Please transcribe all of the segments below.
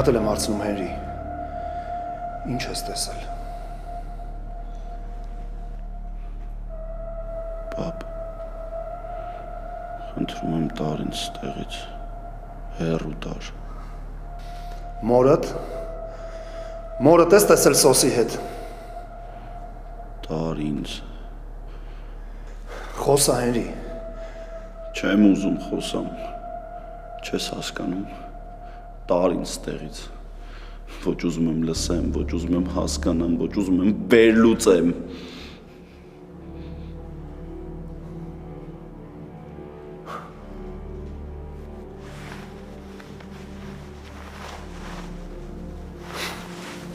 շատ եմ հարցնում Հենրի։ Ինչ ես տեսել։ Պապ, խնդրում եմ տար ինձ ստեղից, հեռու տար։ Մորդ ես տեսել սոսի հետ։ Տար ինձ։ Խոսա Հենրի։ Չեմ ուզում խոսամ, չես հասկանում, տար ինձ ստեղից, ոչ ուզում եմ լսեմ, ոչ ուզում եմ հասկանամ, ոչ ուզում եմ վերլուծեմ։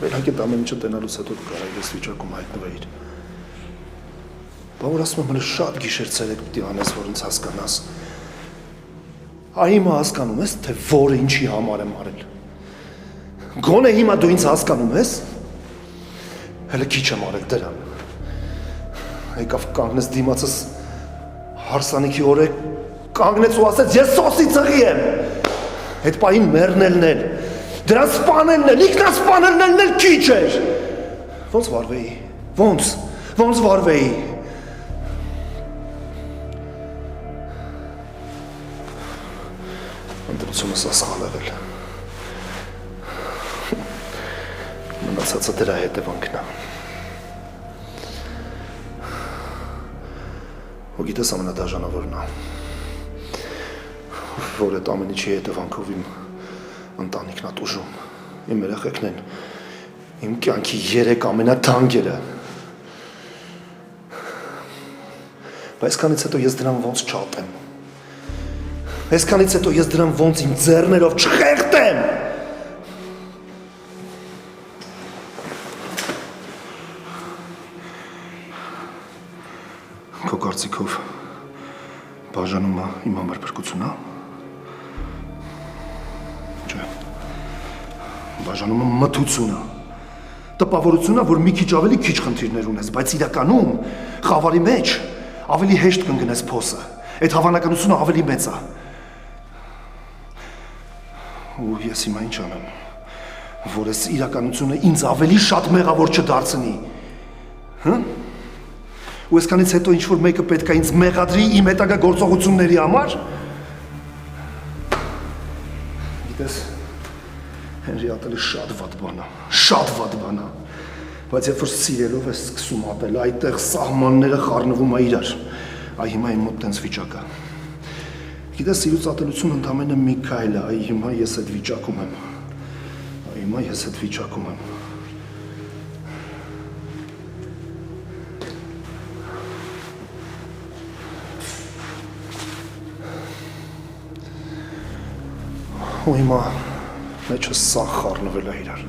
Վերհակ էտ ամեն ինչը տենալուց հետո կարող ես վիճակում հայտնվեիր։ Բա որ ասում եմ հլը շատ գիշեր ցերեկ պիտի անես, որ ինձ հասկանաս։ Հիմա հասկանում ես, թե որը ինչի համար եմ արել։ Գոնե հիմա դու ինձ հասկանում ես։ Հələ քիչ եմ արել դրան։ Եկավ կանգնես դիմացս հարսանիքի օրը կանգնեց ու ասեց ես սոսի ծղի եմ։ Այդ պահին մեռնելն էլ, դրան սպանելն էլ, ինքնասպանելն էլ քիչ էր։ Ոնց վարվեի։ Ոնց վարվեի։ Ընտրությունս ասխալ եղել։ Մնացածը դրա հետևանքն է։ Ու գիտես ամենադաժանավորն է, որ այդ ամեն ինչի հետևանքով իմ ընտանիքն է տուժում, իմ երեխեքն են, իմ կյանքի 3 ամենաթանկերը։ Բայց այսքանից հետո ես դրան ոնց չատեմ։ Այսքանից հետո ես դրան ոնց իմ ձեռներով չխեղդեմ։ Քո կարծիքով բաժանումը իմ համար փրկություն է։ Չէ։ Բաժանումը մթություն է։ Տպավորություն է, որ մի քիչ ավելի քիչ խնդիրներ ունես, բայց իրականում խավարի մեջ ավելի հեշտ կընկնես փոսը։ Այդ հավանականությունը ավելի մեծ է։ Ու ես հիմա ինչ անեմ, որ ես իրականությունը ինձ ավելի շատ մեղավոր չդարձնի։ Հը? Ու այսքանից հետո ինչ-որ մեկը պետք է ինձ մեղադրի իմ հետագա գործողությունների համար։ Գիտես, Հենրի ատելը շատ վատ բան է, բայց երբ որ սիրելով ես սկսում ատել, այդտեղ սահմանները խառնվում է իրար։ Հիմա իմ մոտ տենց վիճակ է։ Գիտես, սիրուց ատելությունը ընդամենը մի քայլ է, հիմա ես այդ վիճակում եմ։ Ու հիմա մեջս սաղ խառնվել է իրար։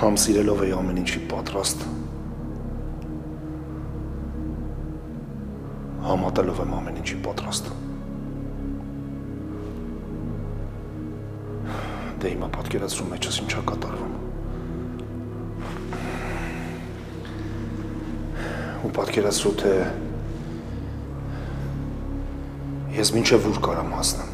Համ սիրելով էի ամեն ինչի պատրաստ, համ ատելով եմ ամեն ինչի պատրաստ։ Դե հիմա պատկերացրու մեջս ինչա կատարվում։ Ու պատկերացրու, թե ես մինչև ուր կարամ հասնեմ։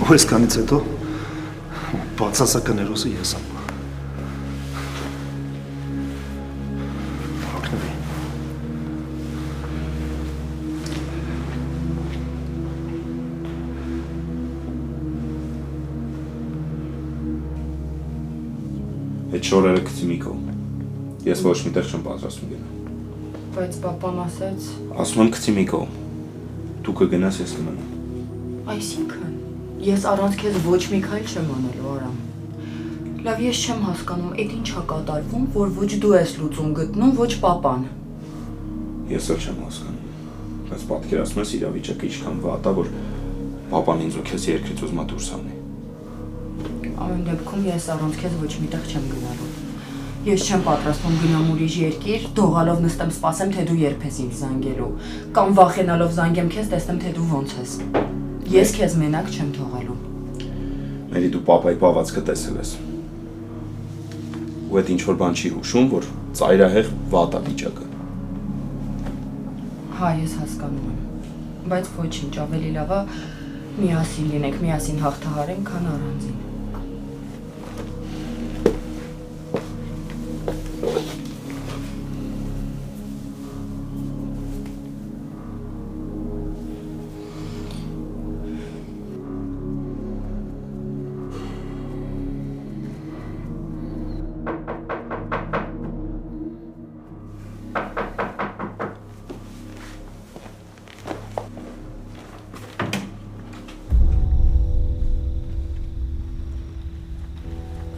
Ու այսքանից հետո բացասական հերոսը ես եմ։ Հագնվի։ Այդ շորերը գցի Միկո։ Ես ոչ միտեղ չեմ պատրաստում գնալ։ Բայց պապան ասեց… Ասում եմ գցի Միկո։ Դու կգնաս, ես կմնամ։ Այսինքն… Ես առանց քեզ ոչ մի քայլ չեմ անելու, Արամ։ Լավ, ես չեմ հասկանում, այդ ինչ է կատարվում, որ ոչ դու ես լուծում գտնում, ոչ պապան։ Ես էլ չեմ հասկանում։ Բայց պատկերացնում ես իրավիճակը ինչքան վատ է, որ պապան ինձ ու քեզ երկրից ուզում է դուրս անի։ Ամեն դեպքում ես առանց քեզ ոչ մի տեղ չեմ գնալու։ Ես չեմ պատրաստվում գնամ ուրիշ երկիր, դողալով նստեմ սպասեմ, թե դու երբ ես ինձ զանգելու, կամ վախենալով զանգեմ քեզ, տեսնեմ, թե դու ոնց ես։ Ես քեզ մենակ չեմ թողելու։ Մերի դու պապայի բավացքը տեսել ես։ Ու այդ ինչ որ բան չի հուշում, որ ծայրահեղ վատ է վիճակը։ Հա, ես հասկանում եմ, բայց ոչինչ, ավելի լավ է միասին լինենք, միասին հաղթահարենք, քան առանձին։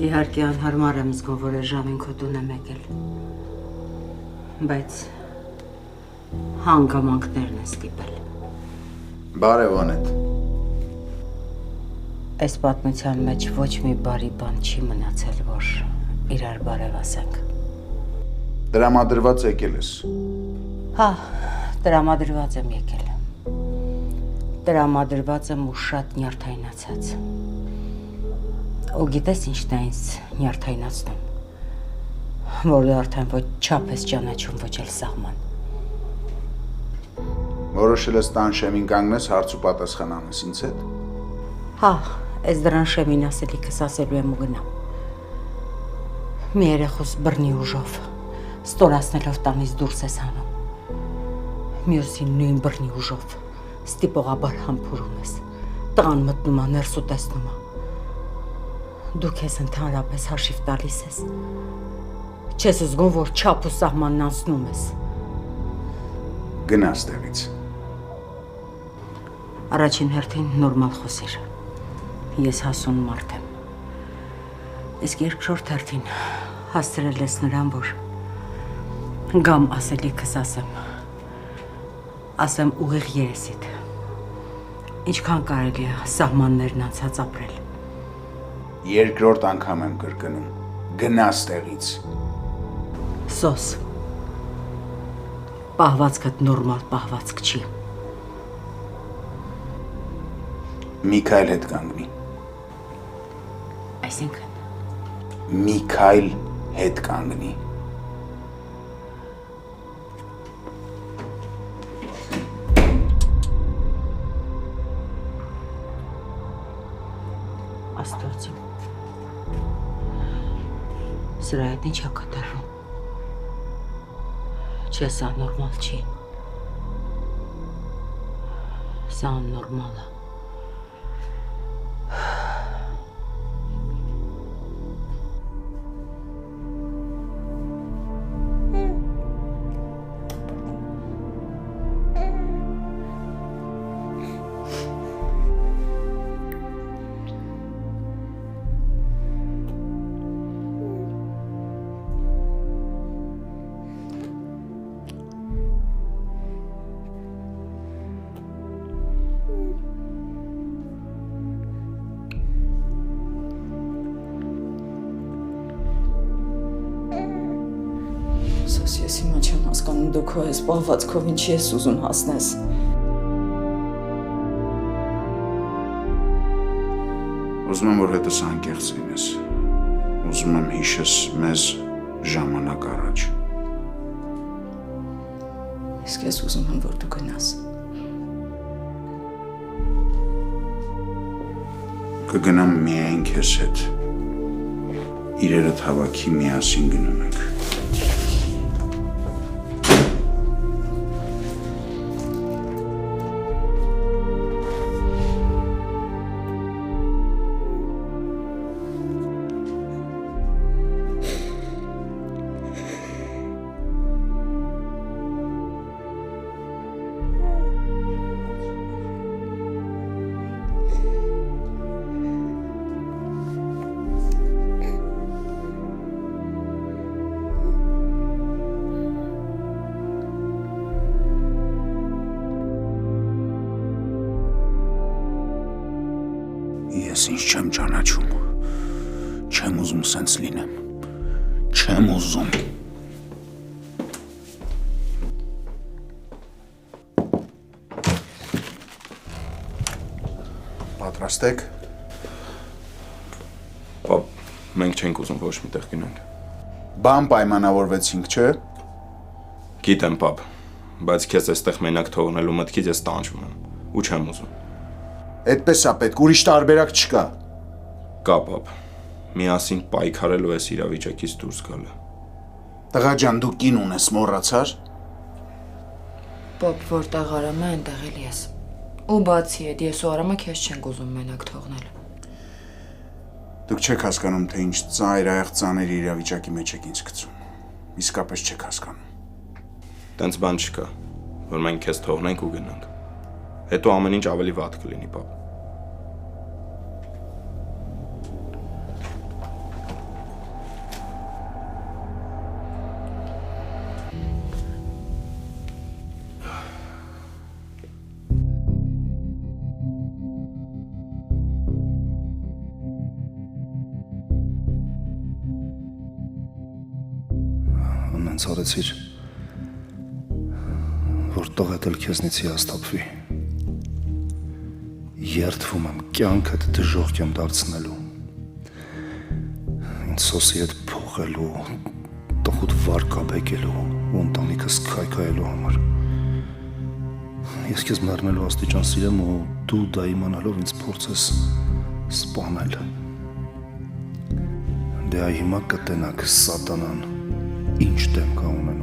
Իհարկե անհարմար եմ զգում, որ այս ժամին քո տուն եմ եկել, բայց հանգամանքներն են ստիպել։ Բարև Անետ։ Այս պատմության մեջ ոչ մի բարի բան չի մնացել, որ իրար բարև ասենք։ Տրամադրված եկել ես։ Հա, տրամադրված եմ եկել։ Տրամադրված եմ ու շատ նյարդայնացած։ Ու գիտես ինչն է ինձ նյարդայնացնում, որ դու արդեն ոչ չափ ես ճանաչում, ոչ էլ սահման։ Որոշել ես տան շեմին կանգնես, հարց ու պատասխան անես ինձ հետ։ Հա, այս դրան շեմին ասելիքս ասելու եմ ու գնամ։ Մի երեխուս բռնի ուժով, ստորացնելով տանից դուրս ես հանում։ Մյուսին նույն բռնի ուժով, ստիպողաբար համբուրում ես, տղան մտնում է ներս ու տեսնում է։ Դու քեզ ընդհանրապես հաշիվ տալիս ես։ Չես զգում, որ չափ ու սահմանն անցնում ես։ Գնա ստեղից։ Առաջին հերթին նորմալ խոսիր։ Ես հասուն մարդ եմ։ Իսկ երկրորդ հերթին հասցրել ես նրան, որ գամ ասելիքս ասեմ։ Ասեմ ուղիղ երեսիդ։ Ինչքան կարելի է սահմաններն անցած ապրել։ Երկրորդ անգամ եմ կրկնում։ Գնա ստեղից։ Սոս։ Պահվածքդ նորմալ պահվածք չի։ Միքայել հետ կանգնի։ Այսինքն Միքայել հետ կանգնի։ Աստված իմ։ Սրա հետ ինչ է կատարվում։ Չէ, սա նորմալ չի։ Սա աննորմալ է։ Սոս, ես հիմա չեմ հասկանում, դու քո այս պահվածքով ինչի ես ուզում հասնես։ Ուզում եմ, որ հետս անկեղծ լինես։ Ուզում եմ հիշես մեզ ժամանակ առաջ։ Իսկ ես ուզում եմ, որ դու գնաս։ Կգնամ միայն քեզ հետ։ Իրերդ հավաքի միասին գնում ենք։ Ես ինձ չեմ ճանաչում։ Չեմ ուզում սենց լինեմ։ Չեմ ուզում։ Պատրաստ եք։ Պապ, մենք չենք ուզում ոչ միտեղ գնանք։ Բան պայմանավորվեցինք, չէ՞։ Գիտեմ, պապ, բայց քեզ այստեղ մենակ թողնելու մտքից ես տանջվում եմ ու չեմ ուզում։ Այդպես է պետք, ուրիշ տարբերակ չկա։ Կա, պապ, միասին պայքարելու ես իրավիճակից դուրս գալը։ Տղա ջան, դու կին ունես, մոռացար։ Պապ, որտեղ Արամը, այնտեղ էլ ես։ Ու բացի այդ, ես ու Արամը քեզ չենք ուզում մենակ թողնել։ Դուք չեք հասկանում, թե ինչ ծայրահեղ ծանր իրավիճակի մեջ եք ինձ գցում։ Իսկապես չեք հասկանում։ Տենց բան չկա, որ մենք քեզ թողնենք ու գնանք։ Հետո ամեն ինչ ավելի վատ կլինի, պապ։ Անենց արեցիր, որ տղետ էլ քեզնից հիաստապվի։ Երդվում եմ կյանքդ դժոխք եմ դարձնելու։ Ինձ սոսի հետ փոխելու, տխուտ վարկաբեկելու ու ընտանիքս քայքայելու համար։ Ես քեզ մեռնելու աստիճան սիրեմ ու դու դա իմանալով ինձ փորձես սպանել։ Դե այ հիմա կտենակ սատանան ինչ դեմ կա ունենում։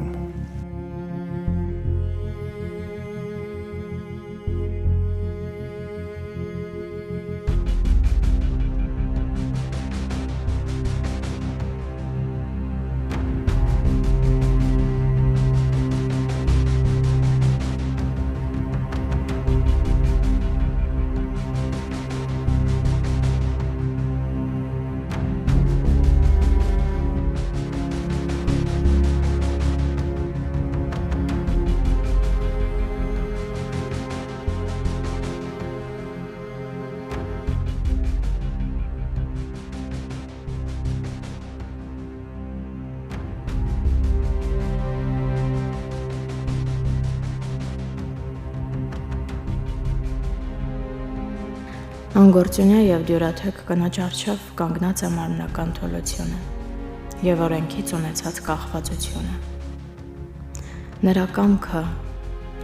Անգործունյա և դյուրաթեք կնոջ առջև կանգնած է մարմնական թուլությունը և օրենքից ունեցած կախվածությունը։ Նրա կամքը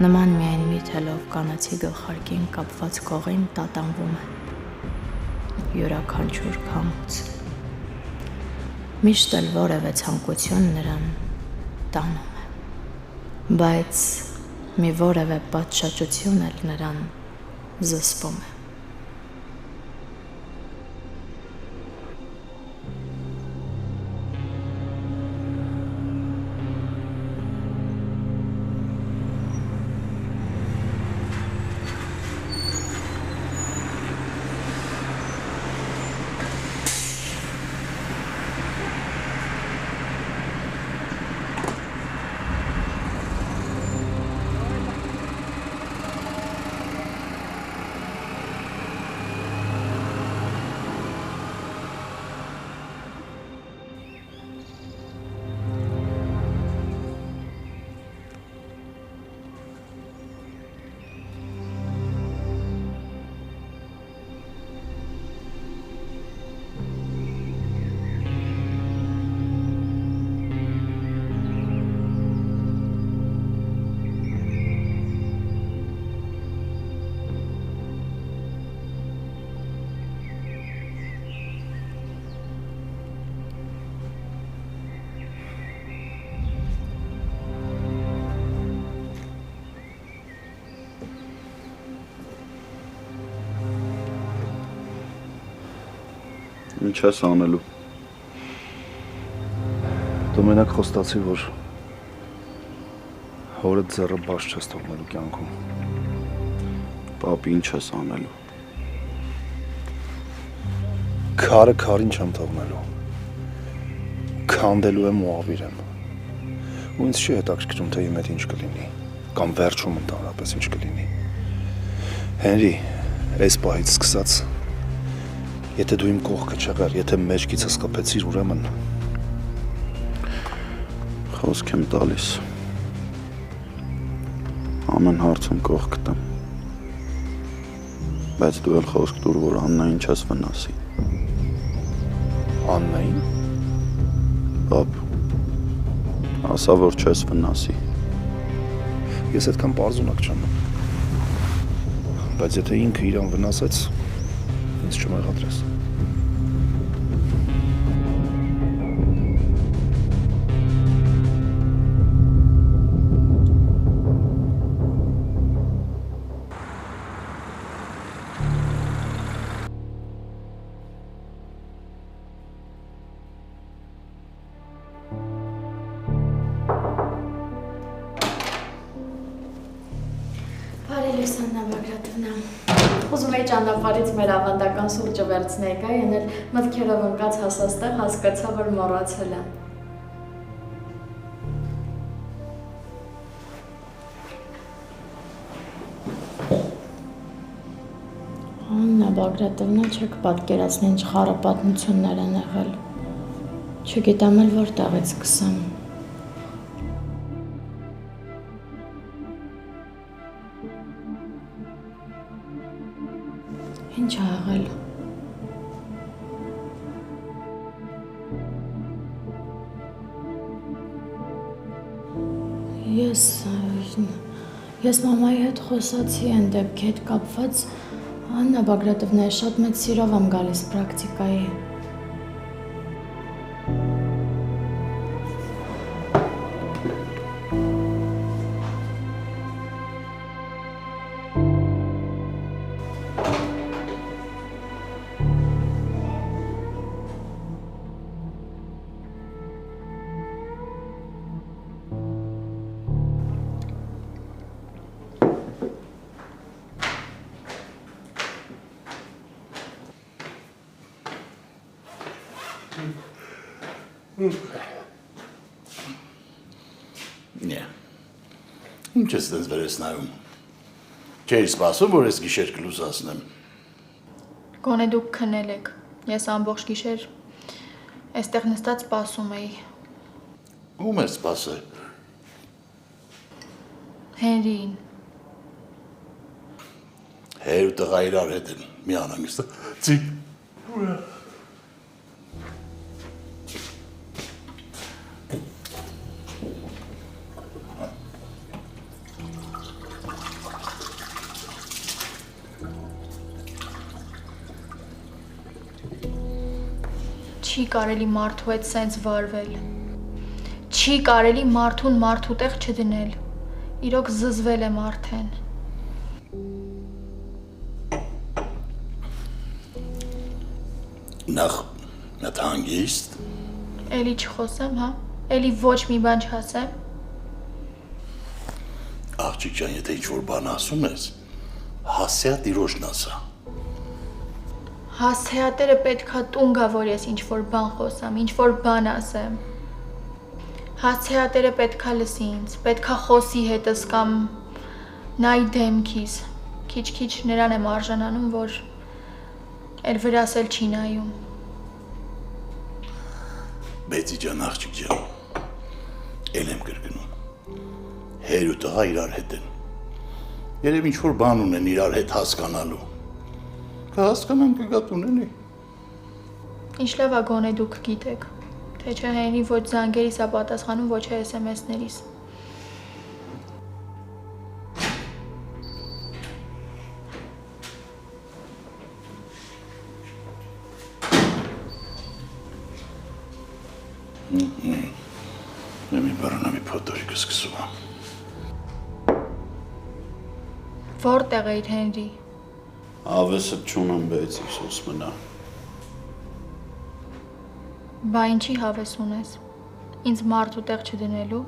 նման միայն մի թելով կանացի գլխարկին կապված կողին տատանվում է յուրաքանչյուր քամուց։ Միշտ էլ որևէ ցանկություն նրան տանում է, բայց մի որևէ պատշաճություն էլ նրան զսպում է։ Ինչ ես անելու։ Դու մենակ խոստացի, որ հորդ ձեռը բաց չես թողնելու կյանքում։ Պապ, ինչ ես անելու։ Քարը քարին չեմ թողնելու։ Քանդելու եմ ու ավիրեմ։ Ու ինձ չի հետաքրքրում, թե իմ հետ ինչ կլինի, կամ վերջում ընդհանրապես ինչ կլինի։ Հենրի, այս պահից սկսած Եթե դու իմ կողքը չեղար, եթե մեջքիցս կպեցիր, ուրեմն Խոսք եմ տալիս։ Ամեն հարցում կողք կտամ։ Բայց դու էլ խոսք տուր, որ Աննային չես վնասի։ Աննային։ Պապ, ասա, որ չես վնասի։ Ես այդքան պարզունակ չեմ։ Բայց եթե ինքը իրան վնասեց, ինձ չմեղադրես։ Բարելույս Աննա Բագրատովնա։ Ուզում էի ճանապարհից մեր ավանդական սուրճը վերցնեի, ենել մտքերով ընկած հասաստեղ հասկացա, որ մոռացել եմ։ Աննա Բագրատովնա, չեք պատկերացնի ինչ խառը պատմություններ են եղել։ Չգիտեմ էլ որտեղից սկսեմ։ Ինչ ա եղել։ Ես մամայի հետ խոսացի այն դեպքի հետ կապված, Աննա Բագրատովնա, շատ մեծ սիրով եմ գալիս պրակտիկայի։ Նե, ինչ ես դες վերես նայում, չէի սպասում, որ ես գիշեր կլուսասնեմ։ Գոնե դուք քնել եք, ես ամբողջ գիշեր այստեղ նստած սպասում էի։ Ում ես սպասել։ Հենրիին։ Հեր ու տղա իրար հետ են, մի անհանգստը, ծի։ Չի կարելի մարդու հետ սենց վարվել։ Չի կարելի մարդուն մարդու տեղ չդնել։ Իրոք զզվել եմ արդեն։ Նախ նդ հանգիստ։ Էլի չխոսեմ, հա։ Էլի ոչ մի բան չասեմ։ Աղջիկ ջան, եթե ինչ-որ բան ասում ես, հասյա տիրոջն ասա։ Հասեատերը պետքա տուն գա, որ ես ինչ-որ բան խոսամ, ինչ-որ բան ասեմ։ Հասեատերը պետքա լսի ինձ, պետքա խոսի հետս կամ նայ դեմքիս։ Քիչ-քիչ նրան եմ արժանանում, որ էլ վրաս էլ չի նայում։ Բեցի ջան, աղջիկ ջան, էլ եմ կրկնում, հեր ու տղա իրար հետ են, երև ինչ-որ բան ունեն իրար հետ հասկանալու, կհասկանան կգատ ունենի։ Ինչ լավ ա գոնե դուք գիտեք, թե չէ Հենրի ոչ զանգերիս ա պատասխանում, ոչ SMS-ներից։ Մի բարանամի փոթորիկը սկսում եմ։ Որտեղ էիր Հենրի։ Ավեսը չունեմ, բայց Հիսուս մնա։ Բա ինչի հավես ունես։ Ինձ մարդու տեղ չդնելու։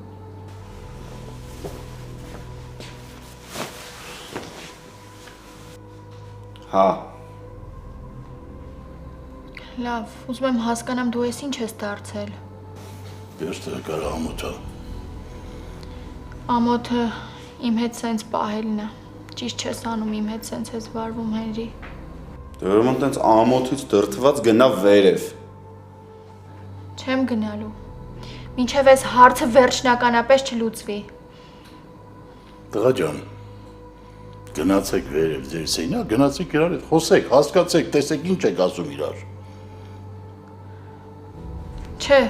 Հա։ Լավ, ուզում եմ հասկանամ դու ես ինչ ես դարձել։ Երստը կարա ամոթա։ Ամոթը իմ հետ սենց պահելն է։ Ճիշտ չես անում իմ հետ սենց ես վարվում Հենրի։ Դե ուրեմն տենց ամոթից դրթված գնա վերև։ Չեմ գնալու։ Մինչև այս հարցը վերջնականապես չլուծվի։ Տղա ջան, գնացեք վերև ձեր սենյակ, գնացեք իրար հետ խոսեք, հասկացեք, տեսեք ինչ եք ասում իրար։ Չէ։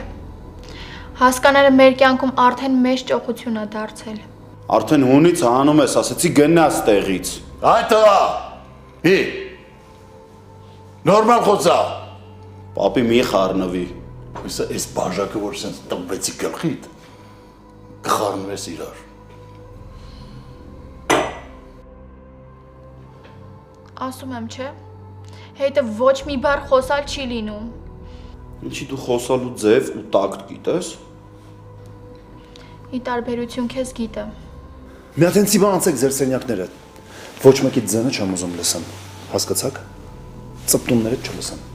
Հասկանալը մեր կյանքում արդեն մեծ ճոխություն է դարձել։ Արդեն հունից հանում ես, ասեցի գնաս տեղից։ Այ տղա։ Հի։ Նորմալ խոսա։ Պապի մի խառնվի։ Հույսը այս բաժակը որ սենց տվեցի գլխիդ, կխառնվես իրար։ Ասում եմ, չէ։ Հետը ոչ մի բառ խոսալ չի լինում։ Ինչի դու խոսալու ձև ու տակտ գիտես։ Ի տարբերություն քեզ գիտեմ։ Մի հատ հենց իբա անցեք ձեր սենյակները։ Ոչ մեկի ձենը չեմ ուզում լսեմ։ Հասկացաք։ Ծպտումները չլսեմ։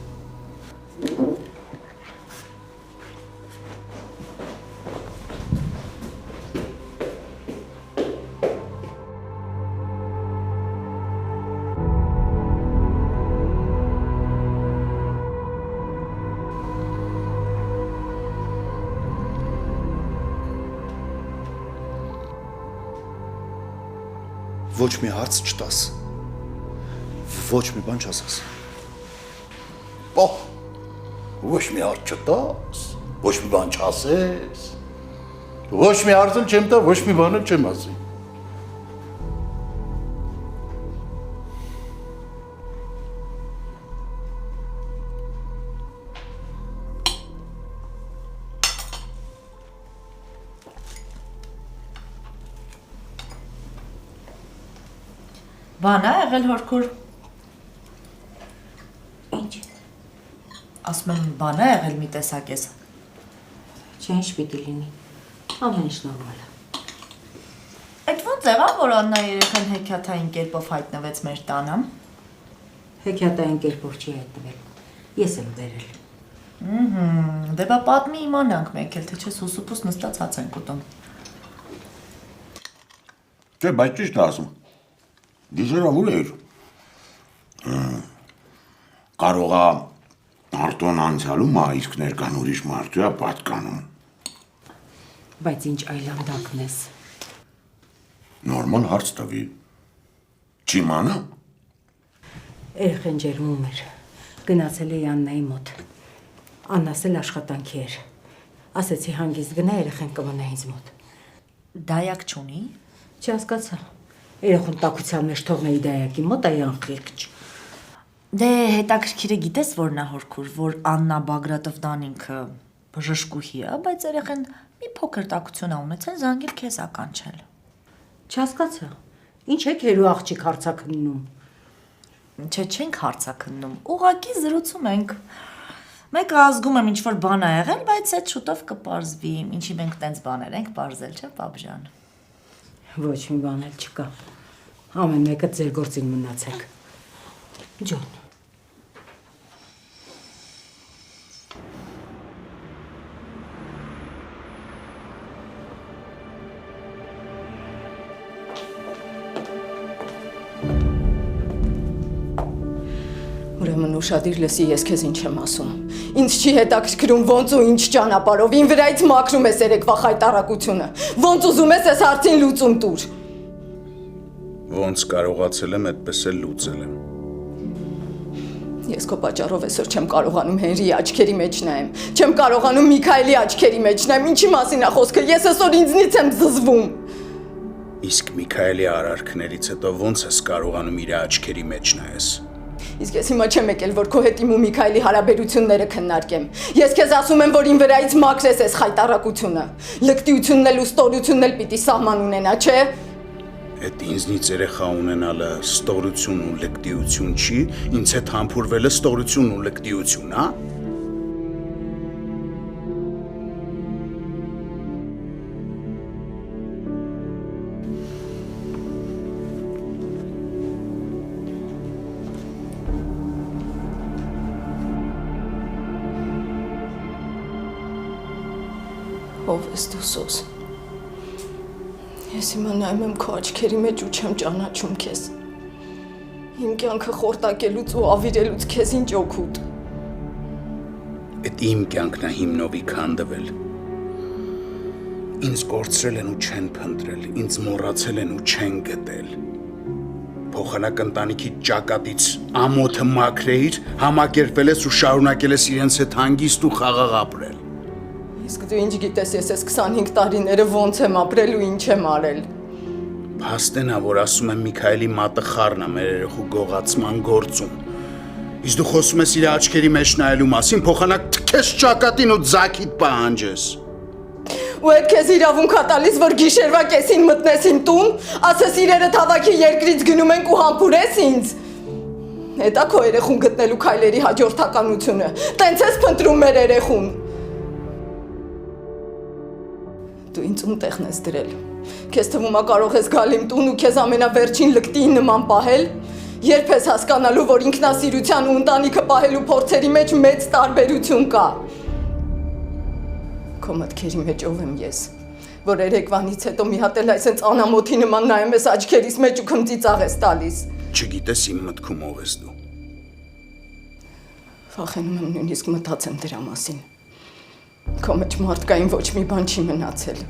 Ոչ մի հարց չտաս։ Ոչ մի բան չասես։ Պահ, ոչ մի հարց չտաս, ոչ մի բան չասես, ոչ մի հարց էլ չեմ տա, ոչ մի բան էլ չեմ ասի։ Բան է եղել հորքուր։ Ինչ։ Ասում եմ բան է եղել մի տեսակ ես։ Չէ, ինչ պիտի լինի։ Ամեն ինչ նորմալ է։ Այդ ո՞նց եղավ, որ Աննա երեխան հեքիաթային կերպով հայտնվեց մեր տանը։ Հեքիաթային կերպով չի հայտնվել։ Ես եմ բերել։ Դե բա պատմի իմանանք մեկ էլ, թե չէ սուսուփուս նստած հաց ենք ուտում։ Չէ, բայց ճիշտ է ասում։ Դիժերը ուր էր։ Կարող է Արտոն անցյալում է, իսկ ներկան ուրիշ մարդու է պատկանում։ Բայց ինչ այլանդակն ես։ Նորմալ հարց տվի։ Չիմանա։ Երեխան ջերմում էր։ Գնացել էի Աննայի մոտ։ Աննաս էլ աշխատանքի էր։ Ասեցի հանգիստ գնա, երեխան կմնա ինձ մոտ։ Դայակ չունի։ Չհասկացա։ Երեխուն տաքության մեջ թողնեի դայակի մոտ, այ անխիղճ։ Դե հետաքրքիրը գիտես որ նա հորքուր, որ Աննա Բագրատովն ինքը բժշկուհի է, բայց երեխան մի փոքր տաքություն ա ունեցել, զանգել քեզ ա կանչել։ Չհասկացա։ Ինչ եք հերու աղջիկ հարցակննում։ Չէ, չենք հարցակննում, ուղղակի զրուցում ենք։ Մեկը ազգում եմ ինչ-որ բան ա եղել, բայց այդ շուտով կպարզվի, ինչի մենք տենց բաներ ենք պարզել, չէ, պապժան։ Ոչ մի բան էլ չկա։ Ամեն մեկը ձեր գործին մնացեք։ Ջոն։ Ուրեմն ուշադիր լսի, ես քեզ ինչ եմ ասում։ Ինձ չի հետաքրքրում ոնց ու ինչ ճանապարհով, ին վրայից մաքրում ես երեկվա խայտարակությունը։ Ոնց ուզում ես այս հարցին լուծում տուր։ Ոնց կարողացել եմ, այդպես էլ լուծել եմ։ Ես քո պատճառով այսօր չեմ կարողանում Հենրիի աչքերի մեջ նայեմ։ Չեմ կարողանում Միքայելի աչքերի մեջ նայեմ։ Ինչի մասին է խոսքը։ Ես այսօր ինձնից եմ զզվում։ Իսկ Միքայելի արարքներից հետո ոնց ես կարողանում իր աչքերի մեջ նայես։ Իսկ ես հիմա չեմ եկել, որ քո հետ իմ ու Միքայելի հարաբերությունները քննարկեմ։ Ես քեզ ասում եմ, որ ին վրայից մաքրես այս խայտարակությունը։ Լկտիությունն էլ ու ստորությունն էլ պիտի սահման ունենա, չէ՞։ Այդ ինձնից երեխա ունենալը ստորություն ու լկտիություն չի, ինձ հետ համբուրվելը ստորություն ու լկտիություն, հա։ Ով ես դու սոս։ Ես հիմա նայում եմ քո աչքերի մեջ ու չեմ ճանաչում քեզ։ Իմ կյանքը խորտակելուց ու ավիրելուց քեզ ինչ օգուտ։ Այդ իմ կյանքն է հիմնովի քանդվել։ Ինձ կորցրել են ու չեն փնտրել, ինձ մոռացել են ու չեն գտել։ Փոխանակ ընտանիքի ճակատից ամոթը մաքրեիր, համակերպվել ես ու շարունակել ես իրենց հետ հանգիստ ու խաղաղ ապրել։ Իսկ դու ինչ գիտես, ես այս 25 տարիները ոնց եմ ապրել ու ինչ եմ արել։ Փաստեն է, որ ասում եմ Միքայելի մատը խառն է մեր երեխու գողացման գործում։ Իսկ դու խոսում ես իր աչքերի մեջ նայելու մասին, փոխանակ թքես ճակատին ու ձագիդ պահանջես։ Ու այդ քեզ իրավունք ա տալիս, որ գիշերվա կեսին մտնես իմ տուն, ասես իրերդ հավաքի երկրից գնում ենք ու համբուրես ինձ։ Հետա քո երեխուն գտնելու քայլերի հաջորդականությունը։ Տենց ես փնտրում մեր երեխուն։ Դու ինձ ում տեղն ես դրել։ Քեզ թվում է կարող ես գալ իմ տուն ու քեզ ամենավերջին լկտին նման պահել։ Երբ ես հասկանալու, որ ինքնասիրության ու ընտանիքը պահելու փորձերի մեջ մեծ տարբերություն կա։ Քո մտքերի մեջ ով եմ ես, որ երեկվանից հետո մի հատ էլ այսպես անամոթի նման նայում ես աչքերիս մեջ ու քմծիծաղ ես տալիս։ Չգիտես իմ մտքում ով ես դու։ Վախենում եմ նույնիսկ մտածեմ դրա մասին։ Քո մեջ մարդկային ոչ մի բան չի մնացել։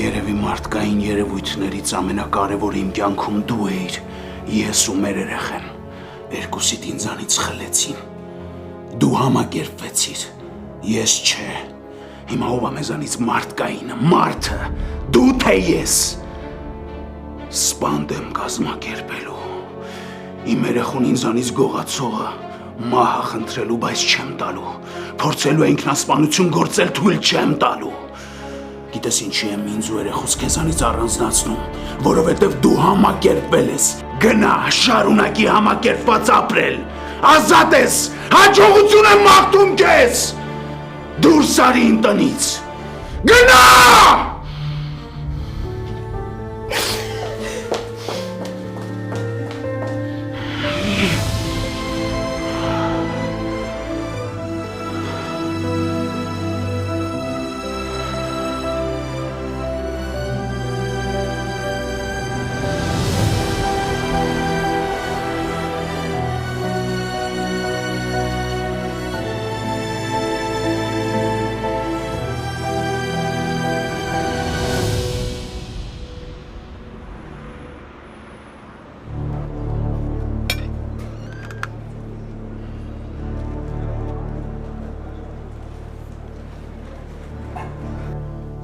Երևի մարդկային երևույթներից ամենակարևորը իմ կյանքում դու էիր, ես ու մեր երեխեն։ Երկուսիդ ինձանից խլեցին։ Դու համակերպվեցիր, ես չէ։ Հիմա ով է մեզանից մարդկայինը, մարդը, դու թե ես։ Սպանդ եմ կազմակերպելու։ Իմ երեխուն ինձանից գողացողը մահը խնդրելու, բայց չեմ տալու։ Փորձելու է ինքնասպանություն գործել, թույլ չեմ տալու։ Գիտես ինչի եմ ինձ ու երեխուս քեզանից առանձնացնում, որովհետև դու համակերպվել ես, գնա, շարունակի համակերպված ապրել, ազատ ես, հաջողություն եմ մաղթում քեզ, դուրս արի իմ տնից, գնա!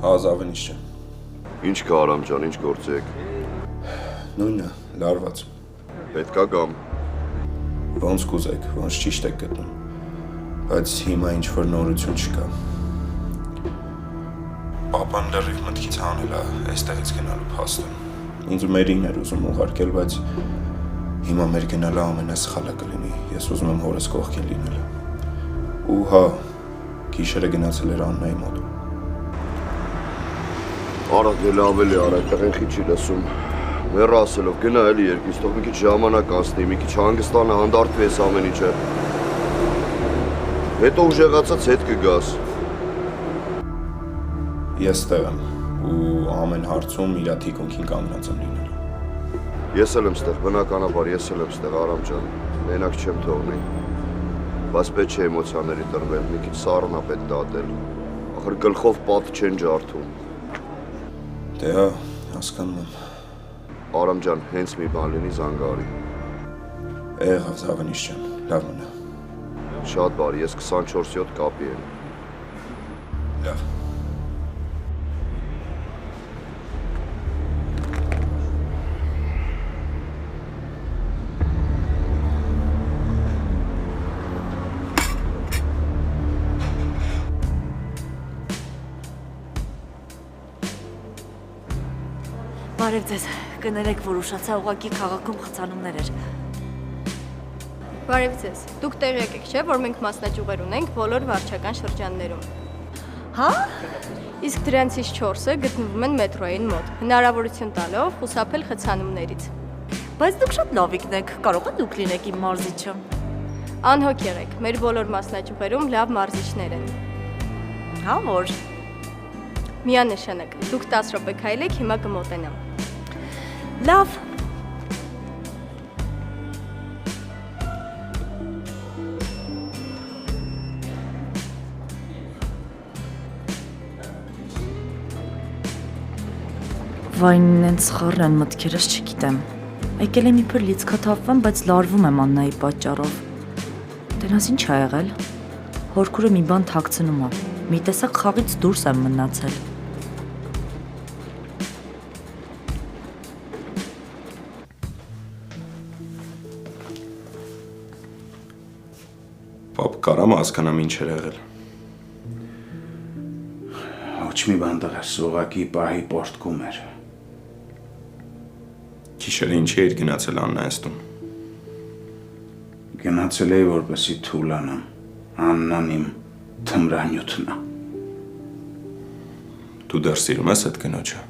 Ազավենից չէ։ Ինչ կա Արամ ջան, ինչ գործեք։ Նույնը, լարված։ Պետքա գամ։ Ոնց կուզեք, ոնց ճիշտ եք գտնում։ Բայց հիմա ինչ որ նորություն չկա։ Պապան լրիվ մտքից հանել է այստեղից գնալու փաստը։ Ինձ ու Մերին էր ուզում ուղարկել, բայց հիմա մեր գնալը ամենասխալը կլինի։ Ես ուզում եմ հորս կողքին լինել։ Ու հա, գիշերը գնացել էր Աննայի մոտ։ Արագ էլ ավելի արագ, տղեն քիչ չի լսում։ Մեռը ասելով գնա էլի երկից, թող մի քիչ ժամանակ անցնի, մի քիչ հանգստանա, հանդարտվի այս ամեն ինչը։ Հետո ուժեղացած հետ կգաս։ Ես ստեղ եմ ու ամեն հարցում իր թիկունքին կանգնած եմ լինելու։ Ես էլ եմ ստեղ, բնականաբար ես էլ եմ ստեղ Արամ ջան, մենակ չեմ թողնի։ Բայց պետք չէ էմոցիաների տրվել, մի քիչ սառն է պետք դատել։ Ախր գլխով պատ չեն ջարդում։ Դե հա, հասկանում եմ։ Արամ ջան, հենց մի բան լինի զանգարի։ Եղավ Զավենից ջան, լավ մնա։ Շատ բարի, ես 24/7 կապի եմ։ Լավ։ Բարև ձեզ, կներեք, որ ուշացա, ուղղակի քաղաքում խցանումներ էր։ Բարև ձեզ, դուք տեղյակ եք, չէ, որ մենք մասնաճյուղեր ունենք բոլոր վարչական շրջաններում։ Հա? Իսկ դրանցից 4-ը գտնվում են մետրոյին մոտ, հնարավորություն տալով խուսափել խցանումներից։ Բայց դուք շատ լավիկն եք, կարող է դուք լինեք իմ մարզիչը։ Անհոգ եղեք, մեր բոլոր մասնաճյուղերում լավ մարզիչներ են։ Հա, որ։ Միանշանակ, դուք 10 րոպե քայլեք, հիմա կմոտենամ։ Լավ։ Վայնն են սխառ են մտքերս չգիտեմ։ Եկել եմ իբր լիցքաթափվեմ, բայց լարվում եմ Աննայի պատճառով։ Դրանց ինչ ա եղել։ Հորքուրը մի բան թաքցնում է։ Մի տեսակ խաղից դուրս եմ մնացել։ Պապ, կարամ հասկանամ ինչ էր եղել։ Ոչ մի բան տղաս, ուղղակի պահի պորտկում էր։ Գիշերը ինչի էր գնացել Աննայից տուն։ Գնացել էի, որպեսի թուլանամ։ Աննան իմ թմրանյութն է։ Դու դեռ սիրում ես այդ կնոջը։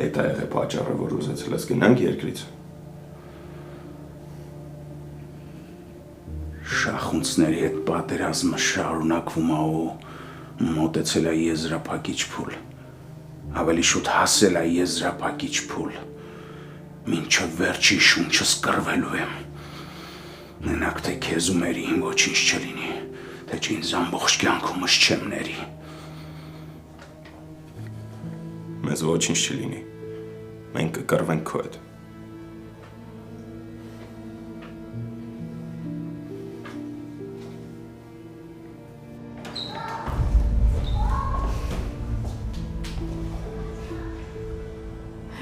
Այդ ա եղել պատճառը, որ ուզեցել ես գնանք երկրից։ Շախունցների հետ պատերազմը շարունակվում է ու մոտեցել է եզրափակիչ փուլ։ Ավելի շուտ հասել է եզրափակիչ փուլ։ Մինչև վերջի շունչս կռվելու եմ։ Մենակ թե քեզ ու մերին ոչինչ չլինի, թե ինձ ամբողջ կյանքումս չեմ ների։ Մեզ ոչինչ չլինի։ Մենք կկռվենք քո հետ։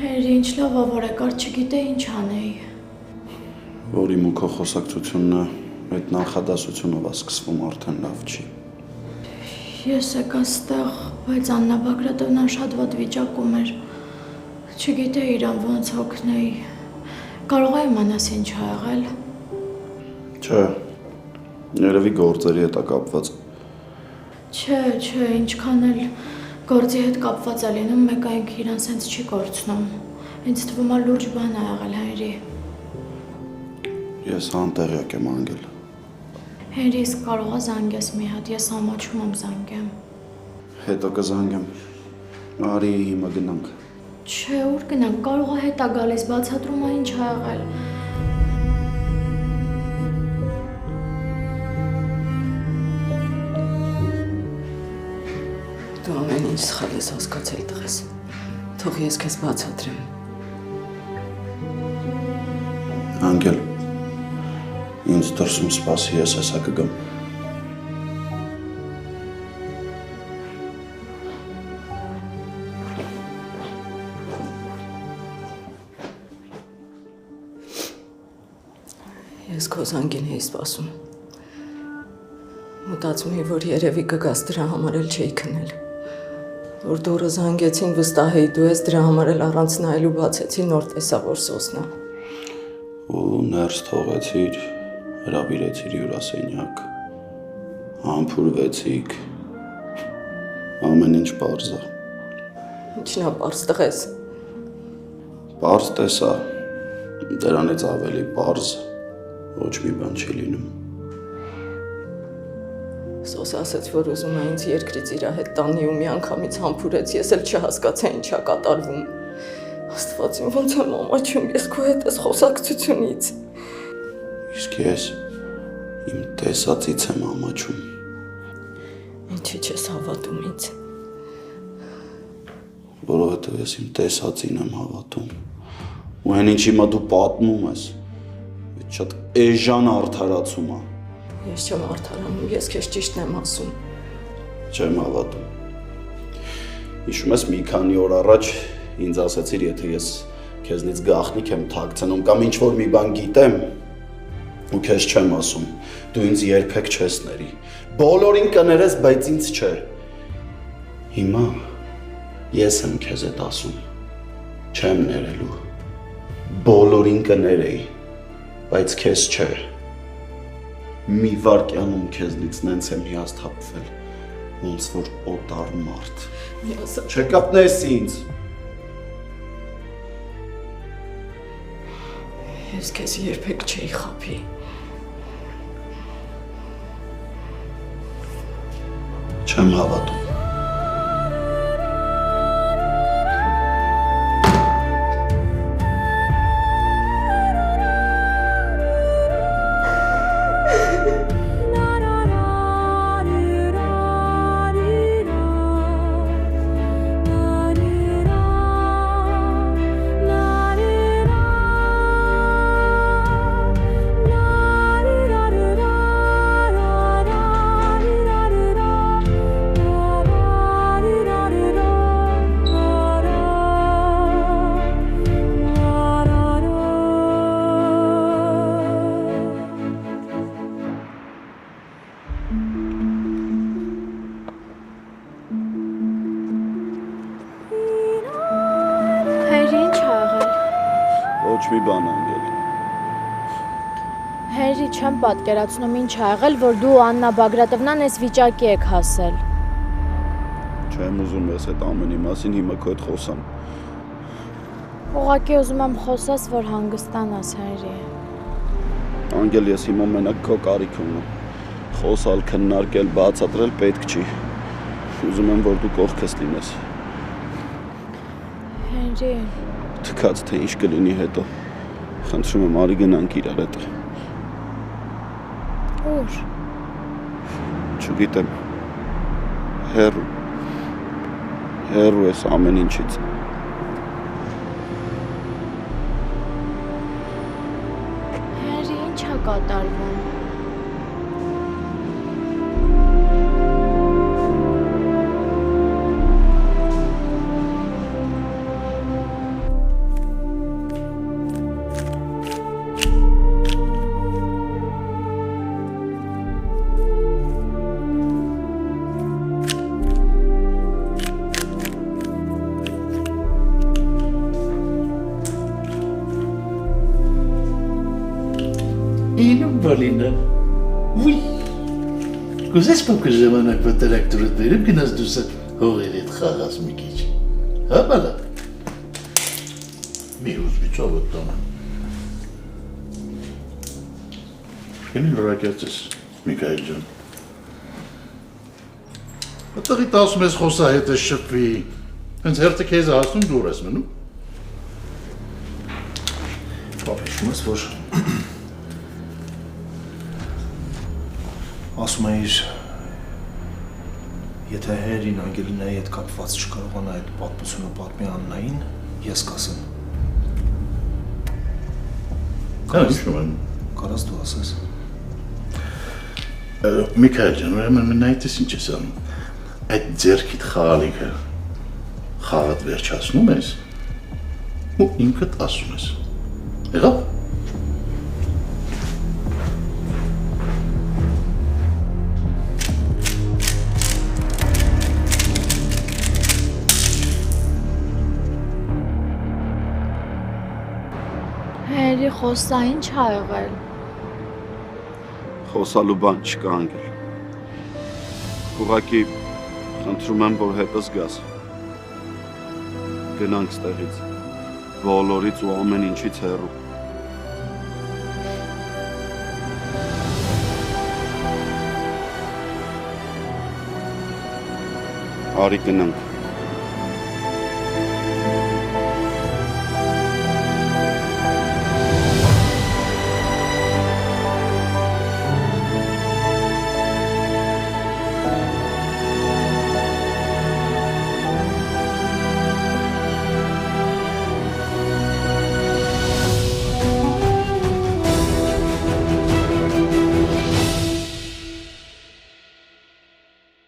Հերի, ինչ լավ ա, որ եկար, չգիտեի ինչ անեի։ Որ իմ ու քո խոսակցությունն է, այդ նախադասությունով է սկսվում արդեն լավ չի։ Ես եկա ստեղ, բայց Աննա Բագրատովնան շատ վատ վիճակում էր։ Չգիտեի իրան ոնց օգնեի։ Կարող է իմանաս ինչ ա եղել։ Չէ, երևի գործերի հետ է կապված։ Չէ, ինչքան էլ գործի հետ կապված է լինում, մեկ այնք իրան սենց չի կորցնում։ Ինձ թվում է լուրջ բան ա եղել, Հենրի։ Ես անտեղյակ եմ անգել։ Հենրի, իսկ կարող ա զանգես մի հատ, ես ամաչում եմ զանգեմ։ Հետո կզանգեմ։ Արի հիմա գնանք։ Չէ, ուր գնանք, կարող ա հետ ա գալիս, բացատրում ա ինչ ա եղել։ Դու ամեն ինչ սխալ ես հասկացել տղես։ Թող ես քեզ բացատրեմ։ Անգել, ինձ դրսում սպասի, ես հեսա կգամ։ Ես քո զանգին էի սպասում։ Մտածում էի, որ երևի կգաս, դրա համար էլ չէի քնել։ Որ դուրը զանգեցին, վստահ էի դու ես, դրա համար էլ առանց նայելու բացեցի, նոր տեսա, որ սոսն է։ Ու ներս թողեցիր, հրավիրեցիր հյուրասենյակ, համբուրվեցիք, ամեն ինչ պարզ է։ Ինչն է պարզ տղես։ Պարզ տեսա, դրանից ավելի պարզ, ոչ մի բան չի լինում։ Սոս ասաց, որ ուզում է ինձ երկրից իր հետ տանի ու մի անգամից համբուրեց, ես էլ չհասկացա ինչա կատարվում։ Աստված իմ ոնց եմ ամաչում, ես քո հետ ես խոսակցությունից։ Իսկ ես իմ տեսածից եմ ամաչում։ Ինչի չես հավատում ինձ։ Որովհետև ես իմ տեսածին եմ հավատում։ Ու այն ինչ հիմա դու պատմում ես, այդ շատ էժան արդարացում է։ Ես չեմ արդարանում, ես քեզ ճիշտն եմ ասում։ Չեմ հավատում։ Հիշում ես մի քանի օր առաջ ինձ ասացիր, եթե ես քեզնից գաղտնիք եմ թաքցնում կամ ինչ-որ մի բան գիտեմ, ու քեզ չեմ ասում, դու ինձ երբեք չես ների։ Բոլորին կներես, բայց ինձ չէ։ Հիմա ես եմ քեզ այդ ասում, չեմ ներելու։ Բոլորին կներեի, բայց քեզ չէ։ Մի վարկյանում քեզնից նենց եմ հիասթափվել, ոնց որ օտար մարդ։ Միասը Չկապնես ինձ։ ես քեզ երբեք չէի խաբի։ Չեմ հավատում։ Հայրի ինչ ա եղել։ Ոչ մի բան անգել։ Հայրի չեմ պատկերացնում ինչ ա եղել, որ դու Աննա Բագրատովնան այս վիճակի եք հասել։ Չեմ ուզում ես այդ ամենի մասին հիմա քո հետ խոսամ։ Ուղղակի ուզում եմ խոսես, որ հանգստանաս, Հայրի։ Անգել ես հիմա մենակ քո կարիք ունեմ։ Խոսալ, քննարկել, բացատրել պետք չի։ Ուզում եմ որ դու կողքս լինես։ Հայրի, Թքած թե ինչ կլինի հետո։ Խնդրում եմ արի գնանք իրար հետ։ ուր։ Չգիտեմ։ Հեռու ես ամեն ինչից։ Հայրի, ինչ ա կատարվում։ Ինում բալինը, ուի, կուզես պոքր ժամանակ վտրակտուրդ վերում գնաս դուսը հողեր էդ խաղաս մի կիչ, հա բալա, մի հուզվիցով ոտ տոմը, կենին լրակյացես, Միքայել ջան, Ատաղի տասում ես խոսա հետ ես շպվի, հենց հերթը քեզ հասնում դուր ես մնում, Պապիշում ես, որ ասում էիր, եթե հերին Անգելինայի հետ կապված չկարողանա այդ պատմությունը պատմի Աննային, ես կասեմ։ հիշում եմ, Կարաս դու ասես։ Միքայել ջան, ուրեմն մնայտես ինչ ես անում, այդ ձերքիդ խաղալիքը խաղատ վերջացնում ես ու ինքդ ասում ես, եղավ? Հայրի, խոսա ինչ ա եղել։ Խոսալու բան չկա անգել։ Ուղղակի խնդրում եմ որ հետս գաս։ Գնանք ստեղից։ Բոլորից ու ամեն ինչից հեռու։ Արի գնանք։